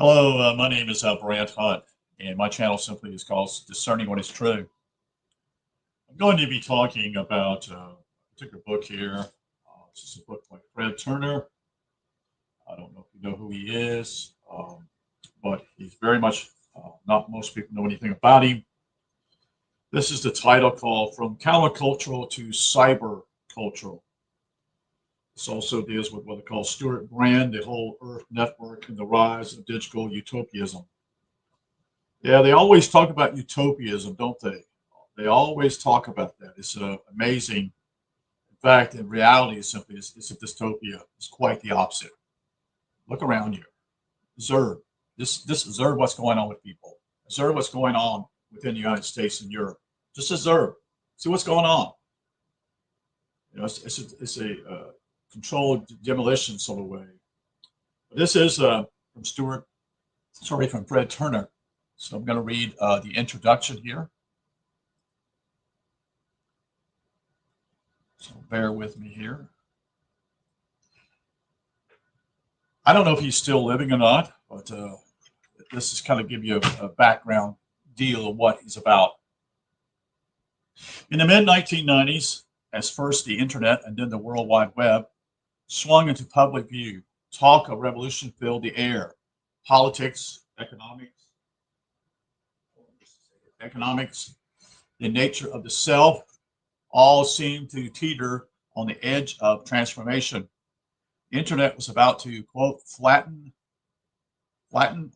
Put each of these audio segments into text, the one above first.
Hello, my name is Brant Hunt, and my channel simply is called Discerning What Is True. I'm going to be talking about a particular book here. This is a book by Fred Turner. I don't know if you know who he is, but he's very much, not most people know anything about him. This is the title called From Counterculture to Cyberculture. This also deals with what they call Stuart Brand, the whole Earth network, and the rise of digital utopianism. Yeah, they always talk about utopianism, don't they? They always talk about that. It's amazing. In fact, in reality, it's a dystopia. It's quite the opposite. Look around you. Observe. Just observe what's going on with people. Observe what's going on within the United States and Europe. Just observe. See what's going on. It's a controlled demolition sort of way. But this is from Fred Turner. So I'm going to read the introduction here. So bear with me here. I don't know if he's still living or not, but this is kind of give you a background deal of what he's about. In the mid-1990s, as first the internet and then the World Wide Web swung into public view, talk of revolution filled the air. Politics, economics, the nature of the self, all seemed to teeter on the edge of transformation. The internet was about to, quote, flatten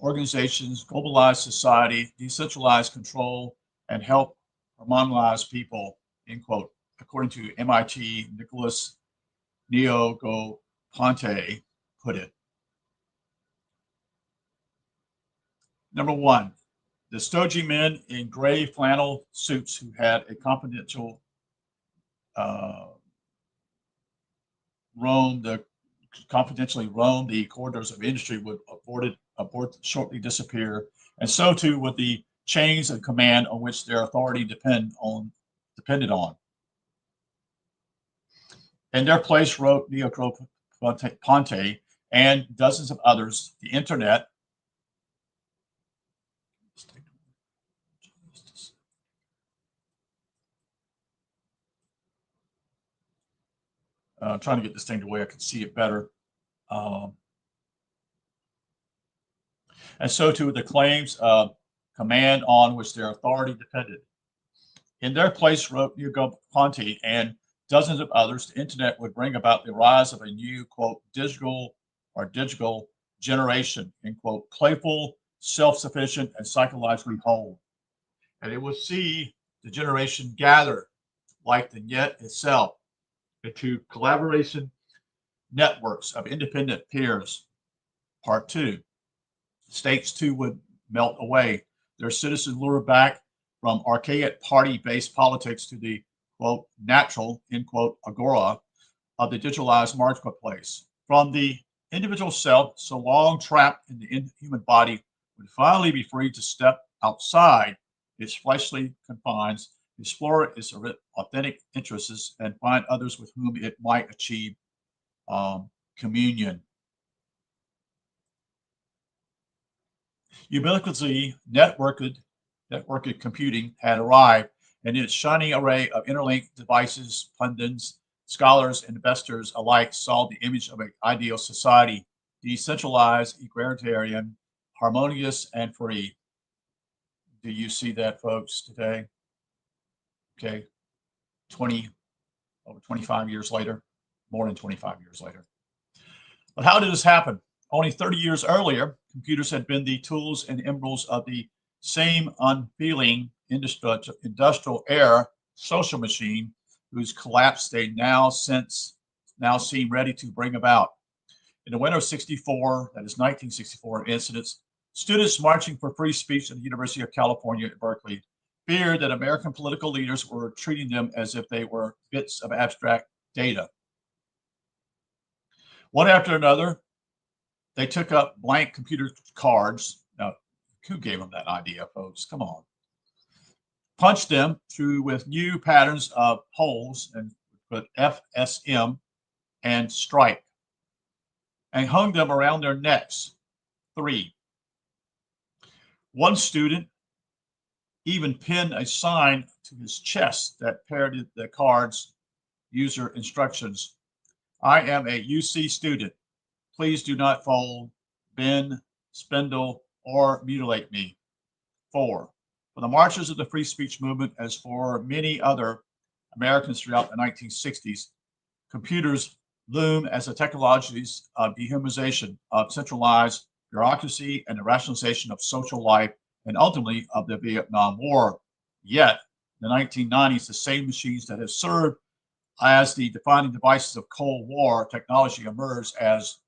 organizations, globalize society, decentralize control, and help harmonize people, end quote, according to MIT Nicholas Neoponte put it. Number one, the stodgy men in gray flannel suits who had a confidential confidentially roam the corridors of industry would abort shortly disappear, and so too would the chains of command on which their authority depended on. In their place, wrote Neoponte and dozens of others, the internet trying to get this thing to where I can see it better. And so too the claims of command on which their authority depended. In their place, wrote Neoponte and dozens of others, the internet would bring about the rise of a new, quote, digital generation, end quote, playful, self-sufficient, and psychologically whole. And it would see the generation gather, like the net itself, into collaboration networks of independent peers. Part two, states too would melt away, their citizens lured back from archaic party-based politics to the, quote, natural, end quote, agora of the digitalized marketplace. From the individual self, so long trapped in the human body, would finally be free to step outside its fleshly confines, explore its authentic interests, and find others with whom it might achieve communion. Ubiquitously networked computing had arrived, and its shining array of interlinked devices, pundits, scholars, and investors alike saw the image of an ideal society, decentralized, egalitarian, harmonious, and free. Do you see that, folks, today? Okay, over 25 years later, more than 25 years later. But how did this happen? Only 30 years earlier, computers had been the tools and emblems of the same unfeeling industrial era social machine whose collapse they now seem ready to bring about. In the winter of 64, that is 1964 incidents, students marching for free speech at the University of California at Berkeley feared that American political leaders were treating them as if they were bits of abstract data. One after another, they took up blank computer cards. Now, who gave them that idea, folks? Come on. Punched them through with new patterns of holes and put FSM and strike, and hung them around their necks. 3. One student even pinned a sign to his chest that parroted the card's user instructions. I am a UC student. Please do not fold, bend, spindle, or mutilate me. 4. For the marchers of the free speech movement, as for many other Americans throughout the 1960s, computers loom as the technologies of dehumanization, of centralized bureaucracy, and the rationalization of social life, and ultimately of the Vietnam War. Yet, in the 1990s, the same machines that have served as the defining devices of Cold War technology emerged as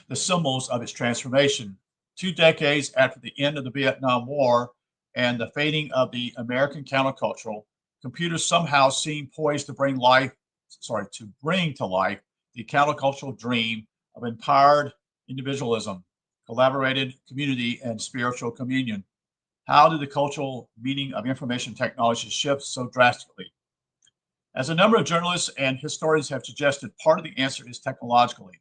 the symbols of its transformation. 2 decades after the end of the Vietnam War and the fading of the American counterculture, computers somehow seem poised to bring to life the countercultural dream of empowered individualism, collaborated community, and spiritual communion. How did the cultural meaning of information technology shift so drastically? As a number of journalists and historians have suggested, part of the answer is technologically.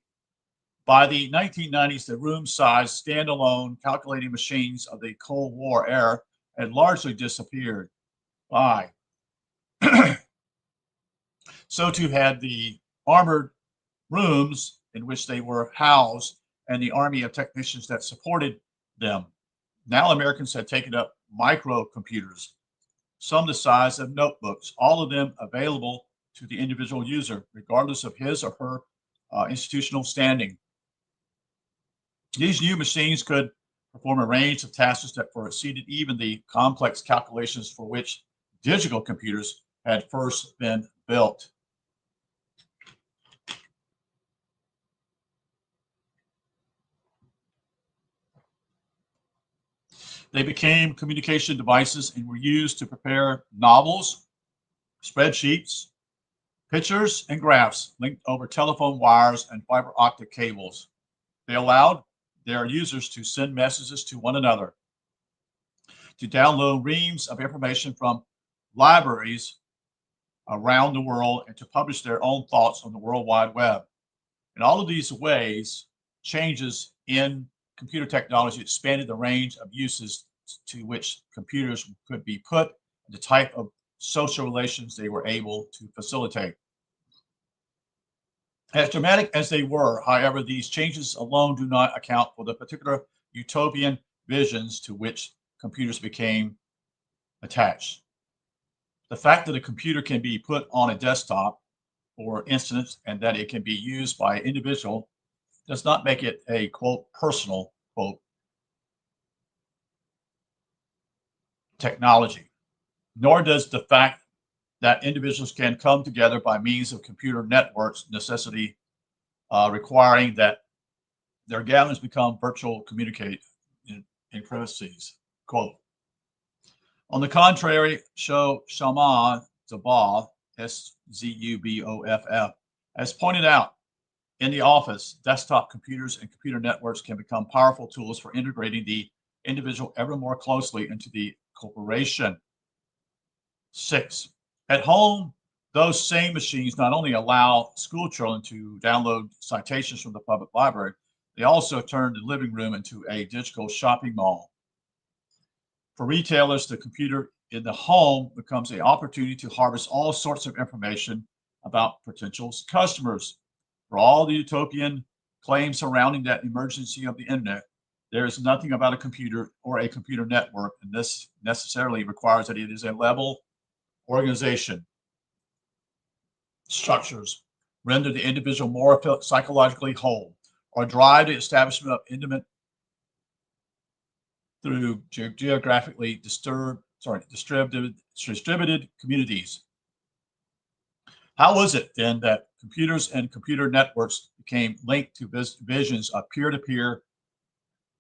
By the 1990s, the room-sized, standalone calculating machines of the Cold War era had largely disappeared. Why? So too had the armored rooms in which they were housed and the army of technicians that supported them. Now Americans had taken up microcomputers, some the size of notebooks, all of them available to the individual user, regardless of his or her institutional standing. These new machines could perform a range of tasks that exceeded even the complex calculations for which digital computers had first been built. They became communication devices and were used to prepare novels, spreadsheets, pictures, and graphs linked over telephone wires and fiber optic cables. They allowed their users to send messages to one another, to download reams of information from libraries around the world, and to publish their own thoughts on the World Wide Web. In all of these ways, changes in computer technology expanded the range of uses to which computers could be put, and the type of social relations they were able to facilitate. As dramatic as they were, however, these changes alone do not account for the particular utopian visions to which computers became attached. The fact that a computer can be put on a desktop, for instance, and that it can be used by an individual does not make it a quote personal quote technology, nor does the fact that individuals can come together by means of computer networks necessity requiring that their gatherings become virtual communicate in premises. Quote. On the contrary, Shaman Zuboff, Zuboff, has pointed out, in the office, desktop computers and computer networks can become powerful tools for integrating the individual ever more closely into the corporation. 6. At home, those same machines not only allow school children to download citations from the public library, they also turn the living room into a digital shopping mall. For retailers, the computer in the home becomes an opportunity to harvest all sorts of information about potential customers. For all the utopian claims surrounding that emergency of the internet, there is nothing about a computer or a computer network, and this necessarily requires that it is a level organization. Structures render the individual more psychologically whole, or drive the establishment of intimate through geographically distributed communities. How was it then that computers and computer networks became linked to visions of peer-to-peer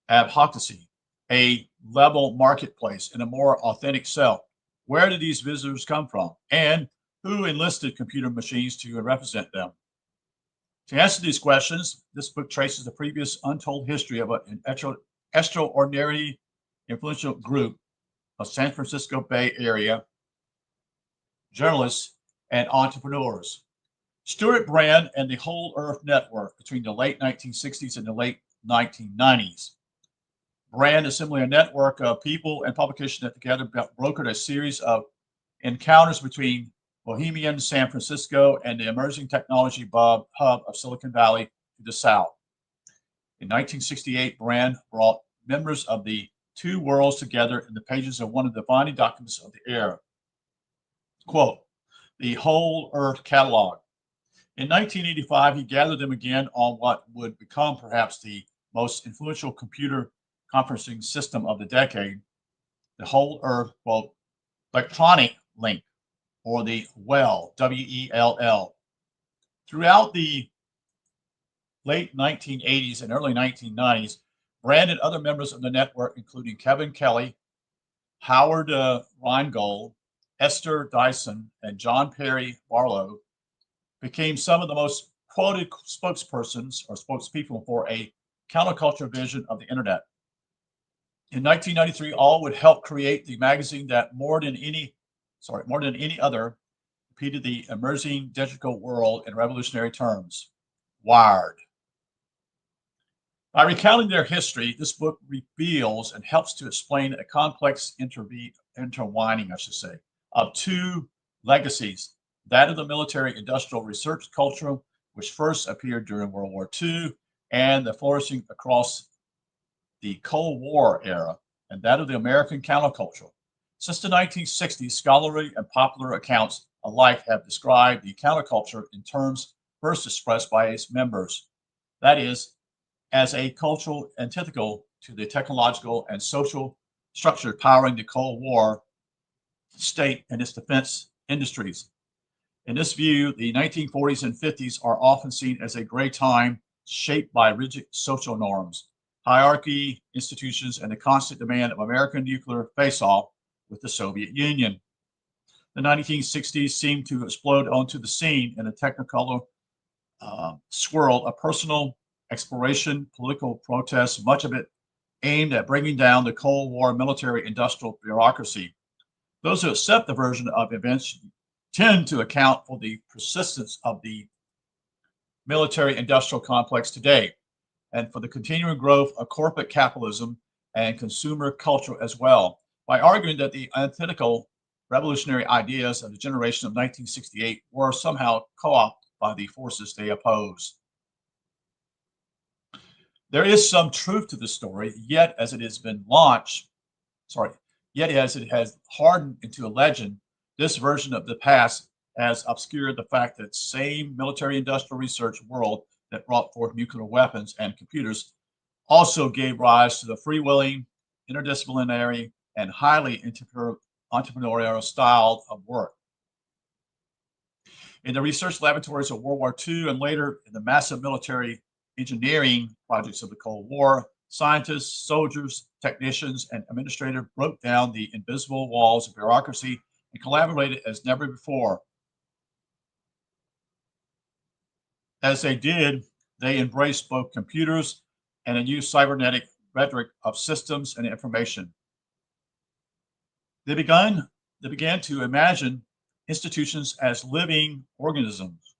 advocacy, a level marketplace, and a more authentic self? Where did these visitors come from? And who enlisted computer machines to represent them? To answer these questions, this book traces the previous untold history of an extraordinary influential group of San Francisco Bay Area journalists and entrepreneurs. Stuart Brand and the Whole Earth Network between the late 1960s and the late 1990s. Brand is simply a network of people and publications that together brokered a series of encounters between Bohemian San Francisco and the emerging technology hub of Silicon Valley to the south. In 1968, Brand brought members of the two worlds together in the pages of one of the defining documents of the era. Quote, the Whole Earth Catalog. In 1985, he gathered them again on what would become perhaps the most influential computer conferencing system of the decade, the Whole Earth, quote, electronic link, or the WELL, W-E-L-L. Throughout the late 1980s and early 1990s, Brand and other members of the network, including Kevin Kelly, Howard Rheingold, Esther Dyson, and John Perry Barlow, became some of the most quoted spokespersons or spokespeople for a counterculture vision of the internet. In 1993, all would help create the magazine that more than any other repeated the emerging digital world in revolutionary terms, Wired. By recounting their history, this book reveals and helps to explain a complex intertwining, of two legacies, that of the military-industrial research culture, which first appeared during World War II, and the flourishing across the Cold War era, and that of the American counterculture. Since the 1960s, scholarly and popular accounts alike have described the counterculture in terms first expressed by its members, that is, as a cultural antithetical to the technological and social structure powering the Cold War state and its defense industries. In this view, the 1940s and 50s are often seen as a gray time shaped by rigid social norms, hierarchy, institutions, and the constant demand of American nuclear face-off with the Soviet Union. The 1960s seemed to explode onto the scene in a technicolor swirl of personal exploration, political protests, much of it aimed at bringing down the Cold War military-industrial bureaucracy. Those who accept the version of events tend to account for the persistence of the military-industrial complex today, and for the continuing growth of corporate capitalism and consumer culture as well, by arguing that the antithetical revolutionary ideas of the generation of 1968 were somehow co-opted by the forces they oppose. There is some truth to the story, yet as it has hardened into a legend, this version of the past has obscured the fact that same military-industrial research world that brought forth nuclear weapons and computers also gave rise to the freewheeling, interdisciplinary, and highly entrepreneurial style of work. In the research laboratories of World War II and later in the massive military engineering projects of the Cold War, scientists, soldiers, technicians, and administrators broke down the invisible walls of bureaucracy and collaborated as never before. As they did, they embraced both computers and a new cybernetic rhetoric of systems and information. They began to imagine institutions as living organisms,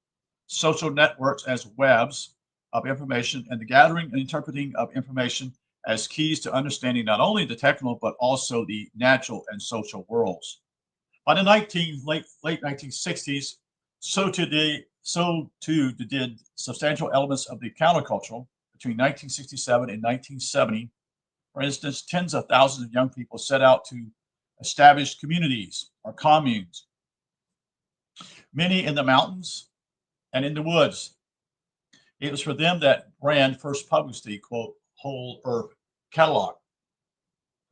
social networks as webs of information, and the gathering and interpreting of information as keys to understanding not only the technical but also the natural and social worlds. By the late 1960s, so too did substantial elements of the counterculture between 1967 and 1970. For instance, tens of thousands of young people set out to establish communities or communes, many in the mountains and in the woods. It was for them that Brand first published the, quote, Whole Earth Catalog.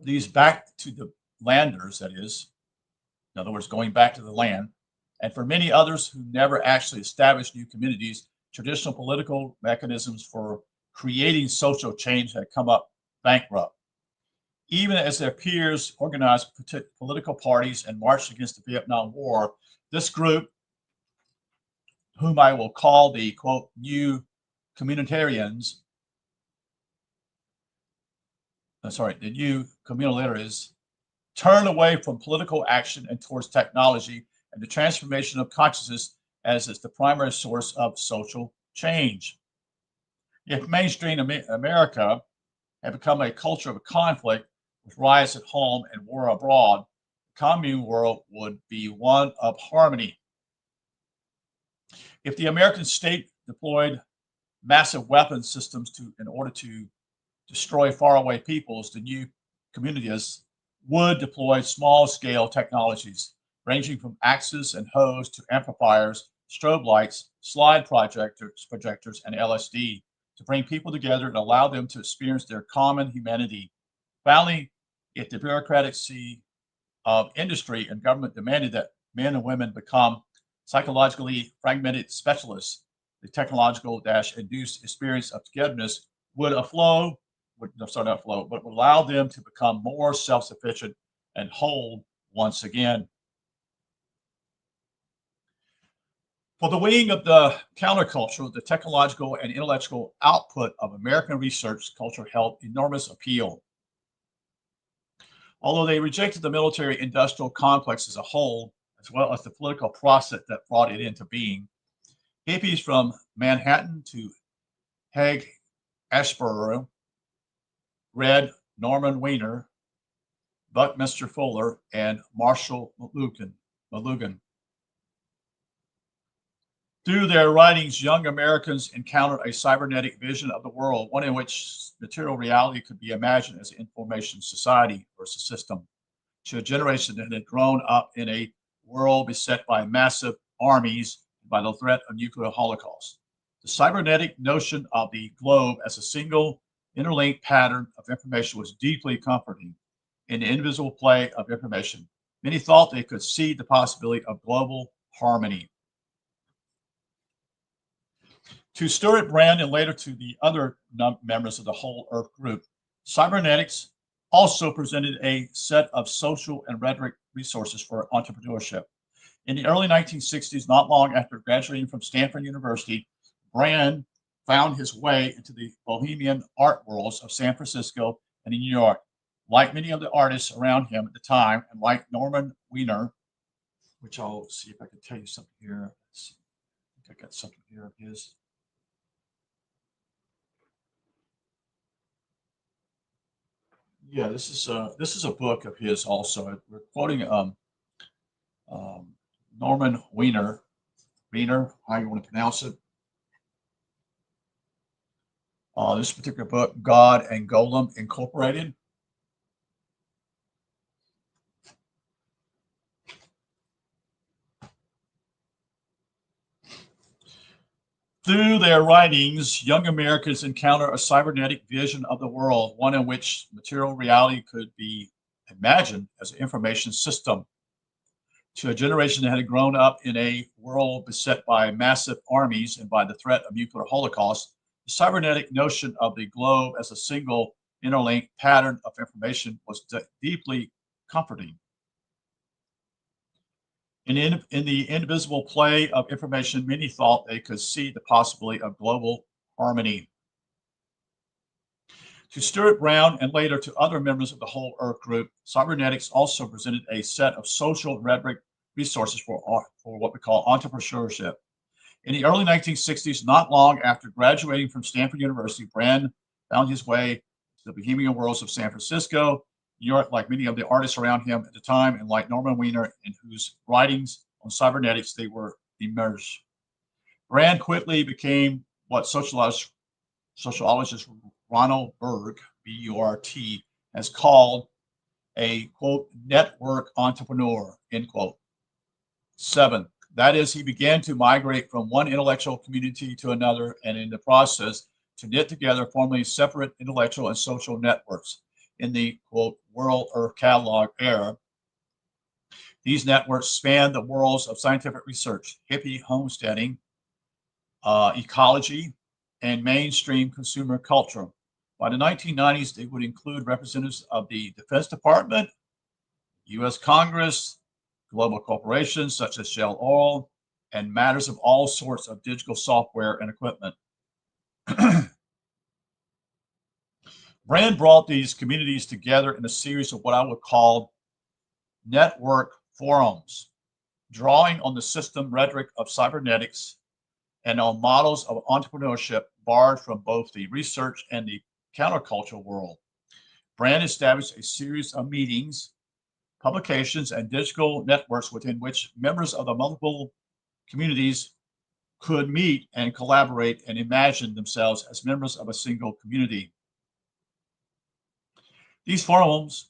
These back to the landers, that is, in other words, going back to the land, and for many others who never actually established new communities, traditional political mechanisms for creating social change had come up bankrupt. Even as their peers organized political parties and marched against the Vietnam War, this group, whom I will call the, quote, new communitarians, the new communalitarians, turned away from political action and towards technology and the transformation of consciousness as the primary source of social change. If mainstream America had become a culture of conflict with riots at home and war abroad, the commune world would be one of harmony. If the American state deployed massive weapons systems in order to destroy faraway peoples, the new communities would deploy small-scale technologies ranging from axes and hoes to amplifiers, strobe lights, slide projectors, and LSD to bring people together and allow them to experience their common humanity. Finally, if the bureaucracy of industry and government demanded that men and women become psychologically fragmented specialists, the technological-induced experience of togetherness would would allow them to become more self-sufficient and whole once again. For the wing of the counterculture, the technological and intellectual output of American research culture held enormous appeal. Although they rejected the military-industrial complex as a whole, as well as the political process that brought it into being, hippies from Manhattan to Haight-Ashbury read Norman Weiner, Buckminster Fuller, and Marshall McLuhan. Through their writings, young Americans encountered a cybernetic vision of the world, one in which material reality could be imagined as an information society versus system, to a generation that had grown up in a world beset by massive armies and by the threat of nuclear holocaust. The cybernetic notion of the globe as a single interlinked pattern of information was deeply comforting. In the invisible play of information, many thought they could see the possibility of global harmony. To Stuart Brand and later to the other members of the Whole Earth group, cybernetics also presented a set of social and rhetoric resources for entrepreneurship. In the early 1960s, not long after graduating from Stanford University, Brand found his way into the bohemian art worlds of San Francisco and New York. Like many of the artists around him at the time, and like Norman Weiner, which I'll see if I can tell you something here. I think I got something here of his. Yeah, this is a book of his also. We're quoting Norman Weiner, how you want to pronounce it. This particular book, God and Golem Incorporated. Through their writings, young Americans encounter a cybernetic vision of the world, one in which material reality could be imagined as an information system. To a generation that had grown up in a world beset by massive armies and by the threat of nuclear holocaust, the cybernetic notion of the globe as a single interlinked pattern of information was deeply comforting. In the invisible play of information, many thought they could see the possibility of global harmony. To Stuart Brown and later to other members of the Whole Earth group, cybernetics also presented a set of social rhetoric resources for what we call entrepreneurship. In the early 1960s, not long after graduating from Stanford University, Brand found his way to the bohemian worlds of San Francisco, New York, like many of the artists around him at the time, and like Norman Weiner, in whose writings on cybernetics they were immersed. Brand quickly became what sociologist Ronald Berg, B-U-R-T, has called a, quote, network entrepreneur, end quote. 7. That is, he began to migrate from one intellectual community to another, and in the process, to knit together formerly separate intellectual and social networks. In the, quote, World Earth Catalog era, these networks span the worlds of scientific research, hippie homesteading, ecology, and mainstream consumer culture. By the 1990s, they would include representatives of the Defense Department, U.S. Congress, global corporations such as Shell Oil, and matters of all sorts of digital software and equipment. Brand brought these communities together in a series of what I would call network forums, drawing on the system rhetoric of cybernetics and on models of entrepreneurship borrowed from both the research and the counterculture world. Brand established a series of meetings, publications, and digital networks within which members of the multiple communities could meet and collaborate and imagine themselves as members of a single community. These forums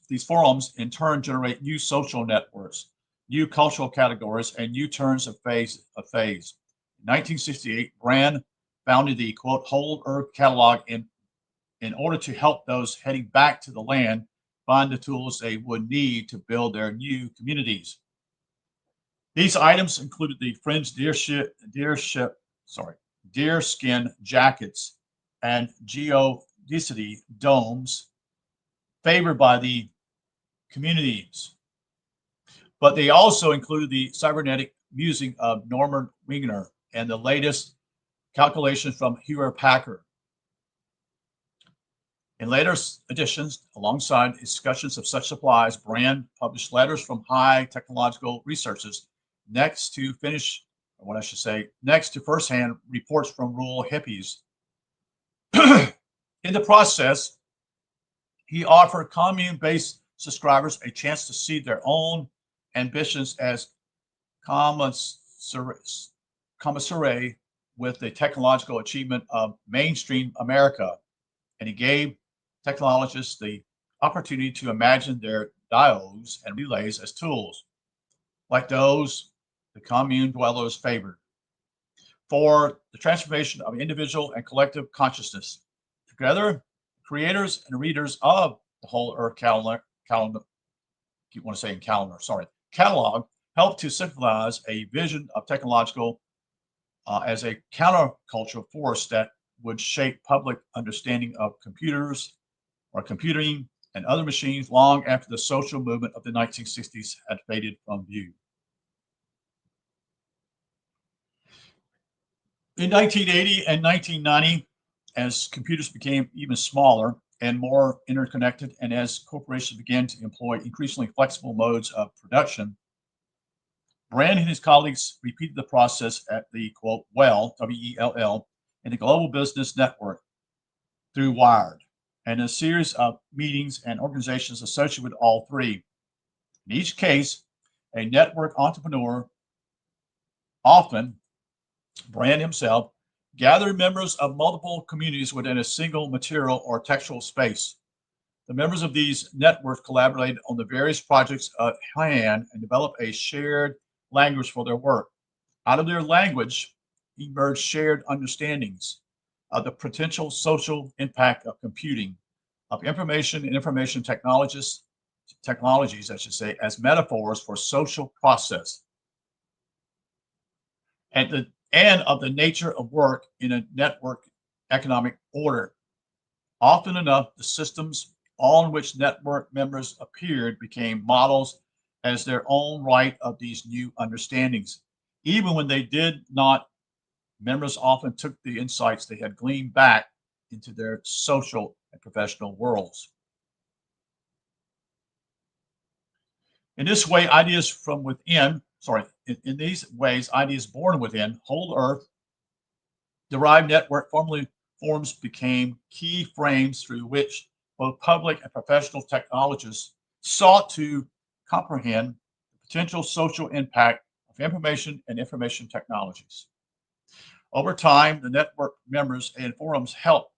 in turn generate new social networks, new cultural categories, and new turns of phase. In 1968, Brand founded the quote Whole Earth Catalog in order to help those heading back to the land find the tools they would need to build their new communities. These items included the fringed deerskin jackets and geodesity domes favored by the communities. But they also included the cybernetic musing of Norman Wigner and the latest calculations from Hewlett Packard. In later editions, alongside discussions of such supplies, Brand published letters from high technological researchers next to firsthand reports from rural hippies. In the process, he offered commune-based subscribers a chance to see their own ambitions as commensurate with the technological achievement of mainstream America, and he gave technologists the opportunity to imagine their diodes and relays as tools, like those the commune dwellers favored, for the transformation of individual and collective consciousness. Together, creators and readers of the Whole Earth Catalog helped to synthesize a vision of technological as a countercultural force that would shape public understanding of computers or computing and other machines long after the social movement of the 1960s had faded from view. In 1980 and 1990, as computers became even smaller and more interconnected, and as corporations began to employ increasingly flexible modes of production, Brand and his colleagues repeated the process at the quote WELL, W-E-L-L, in the Global Business Network through Wired, and a series of meetings and organizations associated with all three. In each case, a network entrepreneur, often Brand himself, gathered members of multiple communities within a single material or textual space. The members of these networks collaborated on the various projects at hand and developed a shared language for their work. Out of their language emerged shared understandings of the potential social impact of computing, of information and information technologies, as metaphors for social process, and of the nature of work in a network economic order. Often enough, the systems on which network members appeared became models as their own right of these new understandings. Even when they did not, members often took the insights they had gleaned back into their social and professional worlds. In this way, ideas from within, in these ways, ideas born within Whole Earth derived network forms became key frames through which both public and professional technologists sought to comprehend the potential social impact of information and information technologies. Over time, the network members and forums helped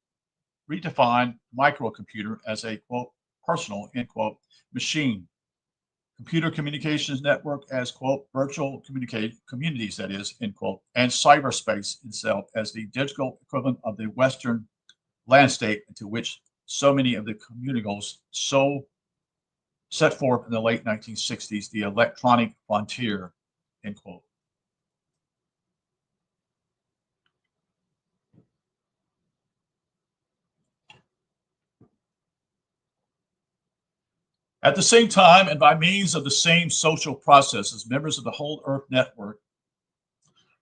redefine microcomputer as a quote personal end quote machine, computer communications network as quote virtual communities, that is end quote, and cyberspace itself as the digital equivalent of the Western landscape into which so many of the communicals so set forth in the late 1960s, the electronic frontier, end quote. At the same time, and by means of the same social processes, members of the Whole Earth Network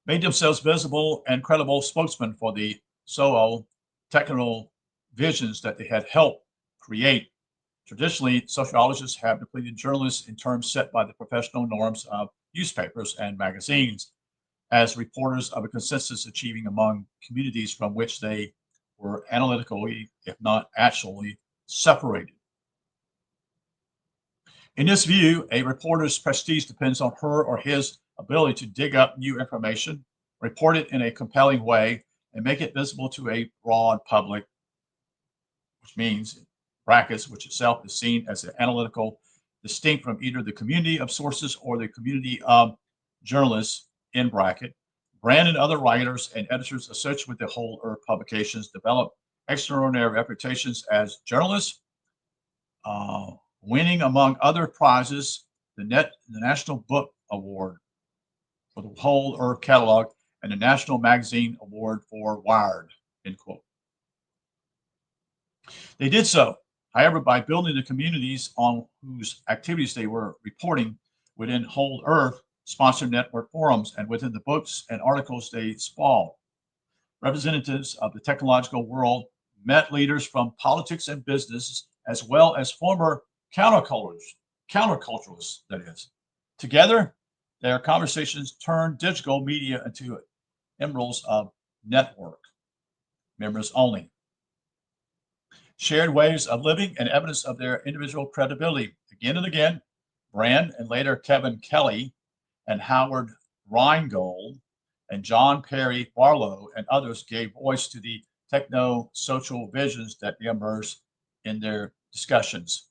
made themselves visible and credible spokesmen for the so-called technical visions that they had helped create. Traditionally, sociologists have depleted journalists in terms set by the professional norms of newspapers and magazines as reporters of a consensus achieving among communities from which they were analytically, if not actually, separated. In this view, a reporter's prestige depends on her or his ability to dig up new information, report it in a compelling way, and make it visible to a broad public, which means, brackets, which itself is seen as an analytical, distinct from either the community of sources or the community of journalists, in bracket. Brand and other writers and editors associated with the Whole Earth publications develop extraordinary reputations as journalists, winning, among other prizes, the National Book Award for the Whole Earth catalog and the National Magazine Award for Wired, end quote. They did so, however, by building the communities on whose activities they were reporting within Whole Earth sponsored network forums and within the books and articles they spawned. Representatives of the technological world met leaders from politics and business, as well as former counterculturists, that is. Together, their conversations turned digital media into emeralds of network, members only. Shared ways of living and evidence of their individual credibility. Again and again, Brand and later Kevin Kelly and Howard Rheingold and John Perry Barlow and others gave voice to the techno-social visions that emerged in their discussions.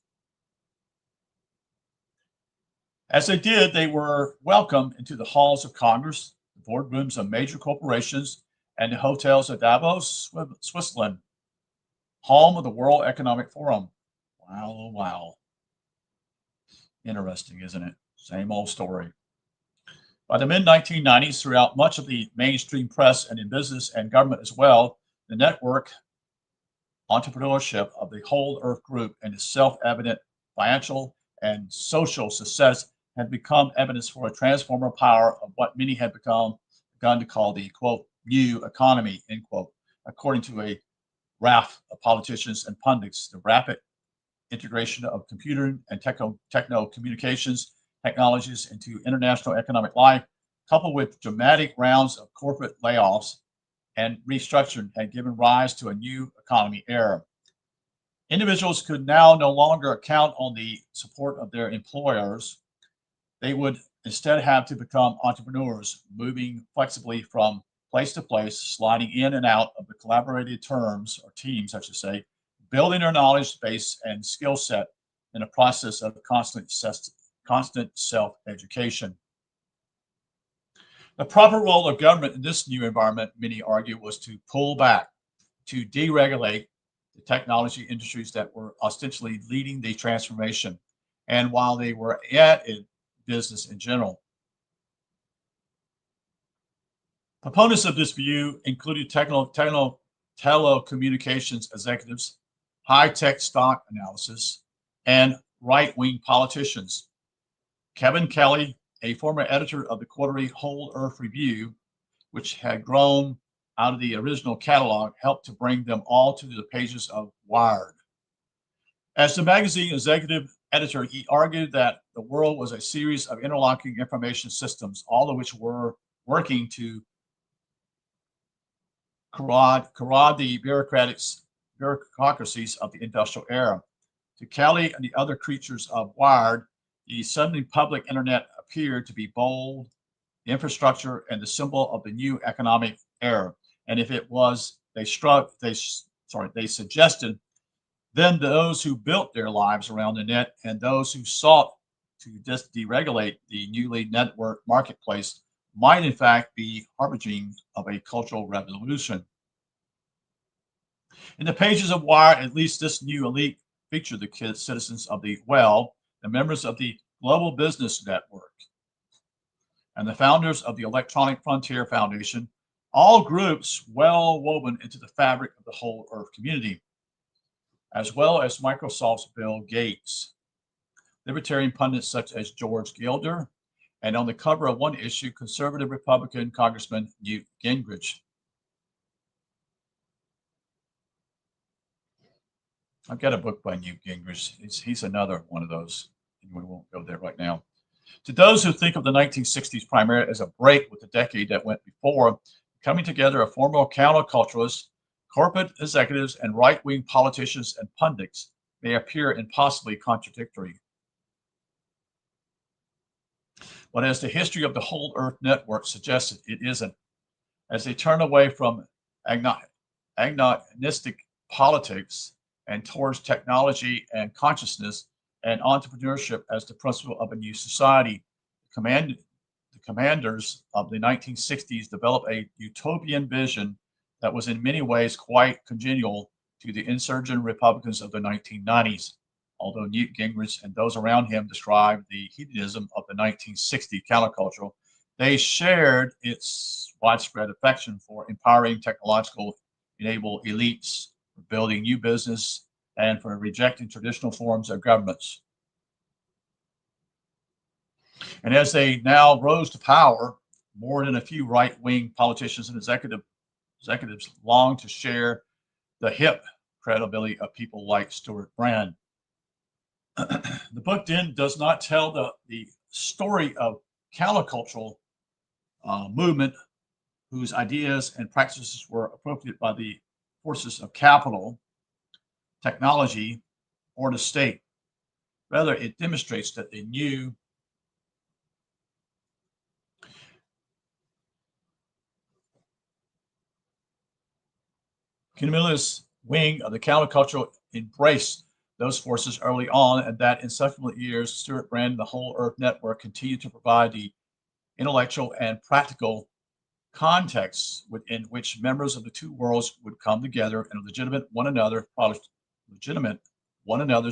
As they did, they were welcomed into the halls of Congress, the boardrooms of major corporations, and the hotels of Davos, Switzerland, home of the World Economic Forum. Wow, oh wow. Interesting, isn't it? Same old story. By the mid-1990s, throughout much of the mainstream press and in business and government as well, the network entrepreneurship of the Whole Earth Group and its self-evident financial and social success had become evidence for a transformative power of what many had begun to call the, quote, new economy, end quote, according to a raft of politicians and pundits. The rapid integration of computer and techno communications technologies into international economic life, coupled with dramatic rounds of corporate layoffs and restructuring, had given rise to a new economy era. Individuals could now no longer count on the support of their employers. They would instead have to become entrepreneurs, moving flexibly from place to place, sliding in and out of the collaborated terms or teams, I should say, building their knowledge base and skill set in a process of constant self-education. The proper role of government in this new environment, many argue, was to pull back, to deregulate the technology industries that were ostensibly leading the transformation, and while they were at it, business in general. Proponents of this view included telecommunications executives, high-tech stock analysis, and right-wing politicians. Kevin Kelly, a former editor of the quarterly Whole Earth Review, which had grown out of the original catalog, helped to bring them all to the pages of Wired. As the magazine executive editor, he argued that the world was a series of interlocking information systems, all of which were working to corrode the bureaucracies of the industrial era. To Kelly and the other creatures of Wired, the suddenly public internet appeared to be bold, the infrastructure, and the symbol of the new economic era. And if it was, they suggested, then those who built their lives around the net and those who sought to just deregulate the newly networked marketplace might in fact be harbingers of a cultural revolution. In the pages of Wire, at least this new elite featured the citizens of the the members of the Global Business Network, and the founders of the Electronic Frontier Foundation, all groups well woven into the fabric of the Whole Earth community, as well as Microsoft's Bill Gates, libertarian pundits such as George Gilder, and on the cover of one issue, conservative Republican Congressman Newt Gingrich. I've got a book by Newt Gingrich. He's another one of those. We won't go there right now. To those who think of the 1960s primarily as a break with the decade that went before, coming together of former counterculturalists, Corporate executives and right-wing politicians and pundits may appear impossibly contradictory. But as the history of the whole Earth network suggested, it isn't. As they turn away from agnostic politics and towards technology and consciousness and entrepreneurship as the principle of a new society, the commanders of the 1960s developed a utopian vision that was in many ways quite congenial to the insurgent Republicans of the 1990s. Although Newt Gingrich and those around him described the hedonism of the 1960 counterculture, they shared its widespread affection for empowering technological enabled elites, for building new business, and for rejecting traditional forms of governments. And as they now rose to power, more than a few right-wing politicians and executives long to share the hip credibility of people like Stuart Brand. The book then does not tell the story of countercultural movement whose ideas and practices were appropriated by the forces of capital, technology, or the state. Rather, it demonstrates that the new cumulus wing of the counterculture embraced those forces early on, and that in subsequent years, Stuart Brand and the whole Earth Network continued to provide the intellectual and practical contexts within which members of the two worlds would come together and legitimate one another's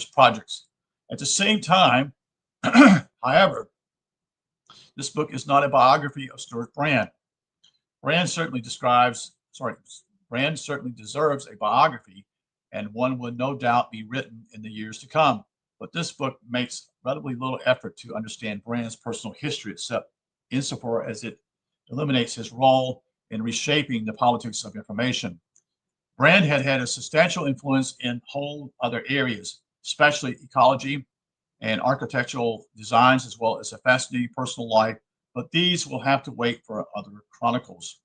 projects. At the same time, however, this book is not a biography of Stuart Brand. Brand certainly deserves a biography, and one would no doubt be written in the years to come. But this book makes relatively little effort to understand Brand's personal history, except insofar as it eliminates his role in reshaping the politics of information. Brand had a substantial influence in whole other areas, especially ecology and architectural designs, as well as a fascinating personal life, but these will have to wait for other chronicles.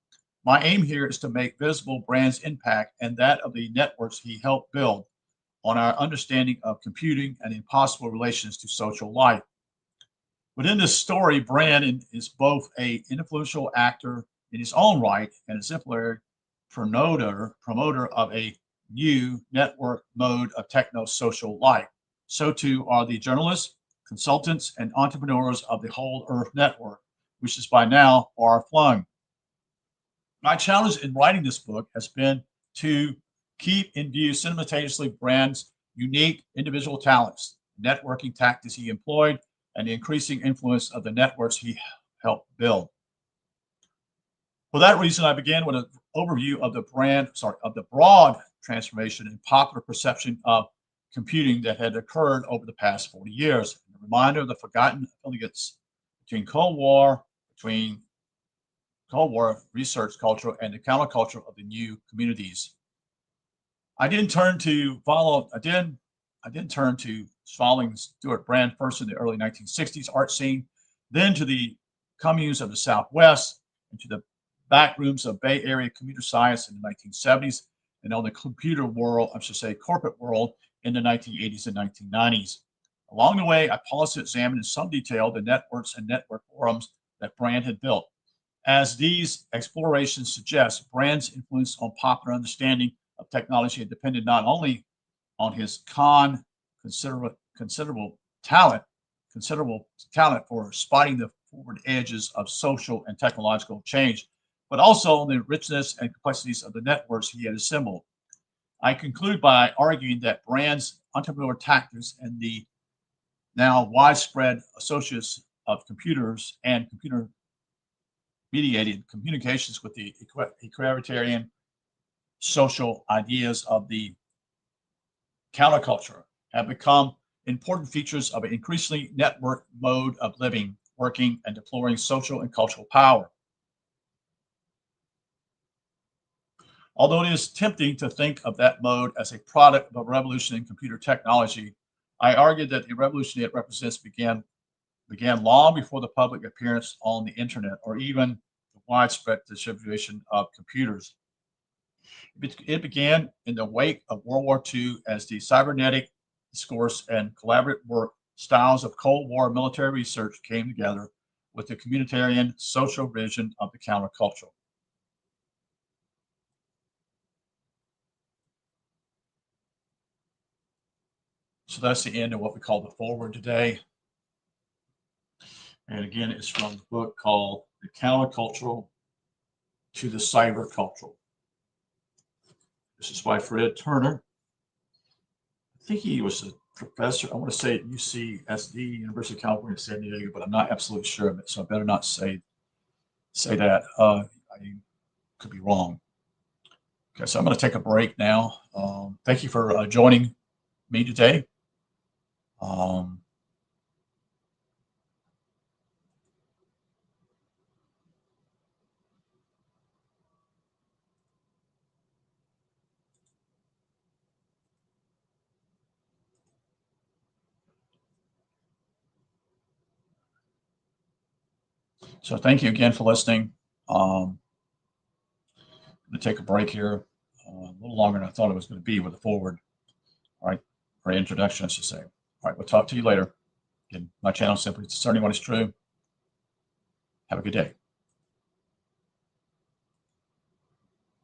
My aim here is to make visible Brand's impact and that of the networks he helped build on our understanding of computing and impossible relations to social life. Within this story, Brand is both an influential actor in his own right and a exemplary promoter of a new network mode of techno-social life. So too are the journalists, consultants, and entrepreneurs of the whole Earth Network, which is by now far-flung. My challenge in writing this book has been to keep in view simultaneously Brand's unique individual talents, networking tactics he employed, and the increasing influence of the networks he helped build. For that reason, I began with an overview of the broad transformation in popular perception of computing that had occurred over the past 40 years. A reminder of the forgotten affiliates between Cold War research culture and the counterculture of the new communities. I didn't turn to following Stuart Brand first in the early 1960s art scene, then to the communes of the Southwest, and to the back rooms of Bay Area computer science in the 1970s, and on the corporate world in the 1980s and 1990s. Along the way, I paused to examine in some detail the networks and network forums that Brand had built. As these explorations suggest, Brand's influence on popular understanding of technology had depended not only on his considerable talent for spotting the forward edges of social and technological change, but also on the richness and complexities of the networks he had assembled. I conclude by arguing that Brand's entrepreneurial tactics and the now widespread associates of computers and computer mediated communications with the equalitarian social ideas of the counterculture have become important features of an increasingly networked mode of living, working, and deploying social and cultural power. Although it is tempting to think of that mode as a product of a revolution in computer technology, I argue that the revolution it represents began long before the public appearance on the internet or even the widespread distribution of computers. It began in the wake of World War II as the cybernetic discourse and collaborative work styles of Cold War military research came together with the communitarian social vision of the counterculture. So that's the end of what we call the foreword today. And again, it's from the book called The Countercultural to the Cyberculture. This is by Fred Turner. I think he was a professor, I want to say at UCSD, University of California, San Diego, but I'm not absolutely sure of it, so I better not say that. I could be wrong. Okay, so I'm going to take a break now. Thank you for joining me today. So thank you again for listening. I'm going to take a break here, a little longer than I thought it was going to be with the forward. All right, or introduction, I should say. All right, we'll talk to you later. Again, my channel simply Discerning What Is True. Have a good day.